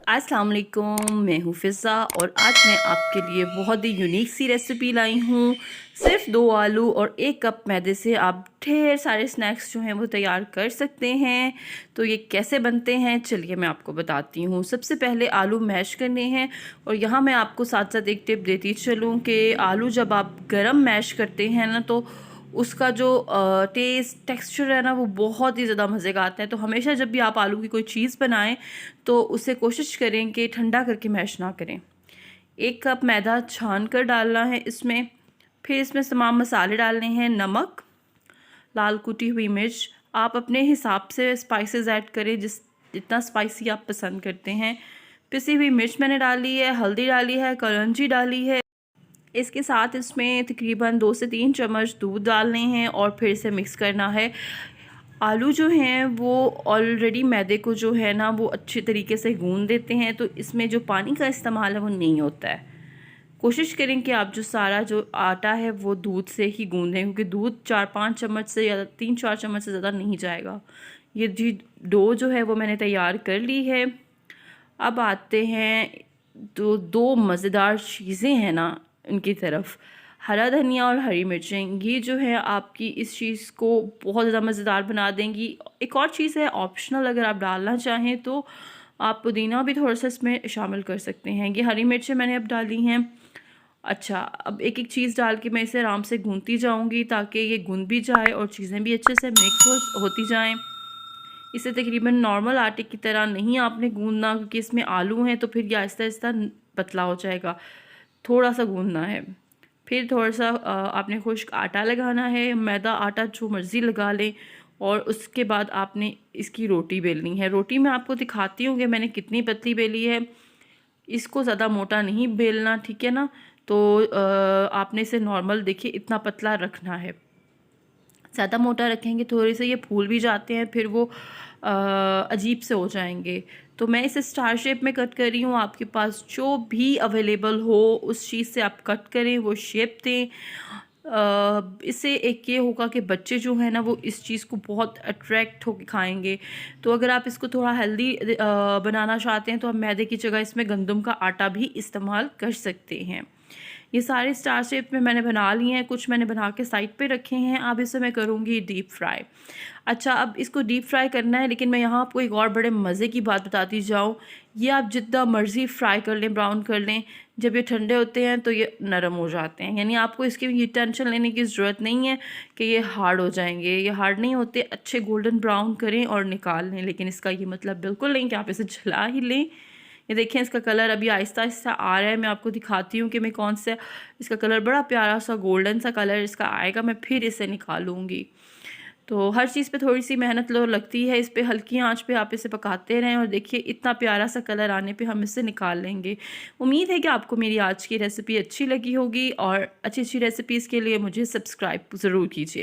अस्सलाम वालेकुम, मैं हूँ फ़िज़ा और आज मैं आपके लिए बहुत ही यूनिक सी रेसिपी लाई हूँ। सिर्फ 2 आलू और 1 कप मैदे से आप ढेर सारे स्नैक्स जो हैं वो तैयार कर सकते हैं। तो ये कैसे बनते हैं चलिए मैं आपको बताती हूँ। सबसे पहले आलू मैश करने हैं और यहाँ मैं आपको साथ-साथ एक टिप देती चलूँ कि आलू जब आप गरम मैश करते हैं ना तो उसका जो टेस्ट टेक्सचर है ना वो बहुत ही ज़्यादा मज़े का आता है। तो हमेशा जब भी आप आलू की कोई चीज़ बनाएं तो उसे कोशिश करें कि ठंडा करके मैश ना करें। 1 कप मैदा छान कर डालना है इसमें। फिर इसमें तमाम मसाले डालने हैं, नमक, लाल कुटी हुई मिर्च, आप अपने हिसाब से स्पाइसेस ऐड करें जितना स्पाइसी आप पसंद करते हैं। पिसी हुई मिर्च मैंने डाली है, हल्दी डाली है, कलौंजी डाली है। इसके साथ इसमें तकरीबन 2 से 3 चम्मच दूध डालने हैं और फिर इसे मिक्स करना है। आलू जो हैं वो ऑलरेडी मैदे को जो है ना वो अच्छे तरीके से गूंद देते हैं, तो इसमें जो पानी का इस्तेमाल है वो नहीं होता है। कोशिश करें कि आप जो सारा जो आटा है वो दूध से ही गूंदें, क्योंकि दूध 4-5 चम्मच से या 3-4 चम्मच से ज़्यादा नहीं जाएगा। ये जी डो जो है वो मैंने तैयार कर ली है। अब आते हैं तो 2 मज़ेदार चीज़ें हैं ना उनकी तरफ। हरा धनिया और हरी मिर्चें, ये जो है आपकी इस चीज़ को बहुत ज़्यादा मज़ेदार बना देंगी। एक और चीज़ है ऑप्शनल, अगर आप डालना चाहें तो आप पुदीना भी थोड़ा सा इसमें शामिल कर सकते हैं। ये हरी मिर्चें मैंने अब डाली हैं। अच्छा, अब एक-एक चीज़ डाल के मैं इसे आराम से गूँथती जाऊँगी ताकि ये गुन भी जाए और चीज़ें भी अच्छे से मिक्स होती जाएँ। इसे तकरीबन नॉर्मल आटे की तरह नहीं आपने गूँदना, क्योंकि इसमें आलू हैं तो फिर ये आहिस्ता-आहिस्ता पतला हो जाएगा। थोड़ा-सा गूँदना है। फिर थोड़ा-सा आपने खुश्क आटा लगाना है, मैदा आटा जो मर्ज़ी लगा लें और उसके बाद आपने इसकी रोटी बेलनी है। रोटी मैं आपको दिखाती हूँ कि मैंने कितनी पतली बेली है। इसको ज़्यादा मोटा नहीं बेलना, ठीक है ना? तो आपने इसे नॉर्मल देखिए इतना पतला रखना है। ज़्यादा मोटा रखेंगे थोड़े से ये फूल भी जाते हैं, फिर वो अजीब से हो जाएंगे। तो मैं इसे स्टार शेप में कट कर रही हूँ। आपके पास जो भी अवेलेबल हो उस चीज़ से आप कट करें, वो शेप दें। इससे एक ये होगा कि बच्चे जो हैं ना वो इस चीज़ को बहुत अट्रैक्ट होकर खाएंगे। तो अगर आप इसको थोड़ा हेल्दी बनाना चाहते हैं तो आप मैदे की जगह इसमें गंदम का आटा भी इस्तेमाल कर सकते हैं। ये सारे स्टार शेप में मैंने बना लिए हैं, कुछ मैंने बना के साइड पे रखे हैं। अब इसे मैं करूँगी डीप फ्राई। अच्छा, अब इसको डीप फ्राई करना है, लेकिन मैं यहाँ आपको एक और बड़े मज़े की बात बताती जाऊँ। ये आप जितना मर्ज़ी फ्राई कर लें, ब्राउन कर लें, जब ये ठंडे होते हैं तो ये नरम हो जाते हैं। यानी आपको इसकी ये टेंशन लेने की ज़रूरत नहीं है कि ये हार्ड हो जाएंगे। ये हार्ड नहीं होते। अच्छे गोल्डन ब्राउन करें और निकाल लें, लेकिन इसका ये मतलब बिल्कुल नहीं कि आप इसे जला ही लें। ये देखें, इसका कलर अभी आहिस्ता आहिस्ता आ रहा है। मैं आपको दिखाती हूँ कि मैं कौन सा, इसका कलर बड़ा प्यारा सा गोल्डन सा कलर इसका आएगा। मैं फिर इसे निकालूंगी। तो हर चीज़ पे थोड़ी सी मेहनत लगती है। इस पे हल्की आंच पे आप इसे पकाते रहें और देखिए इतना प्यारा सा कलर आने पे हम इसे निकाल लेंगे। उम्मीद है कि आपको मेरी आज की रेसिपी अच्छी लगी होगी और अच्छी अच्छी रेसिपीज़ के लिए मुझे सब्सक्राइब ज़रूर कीजिए।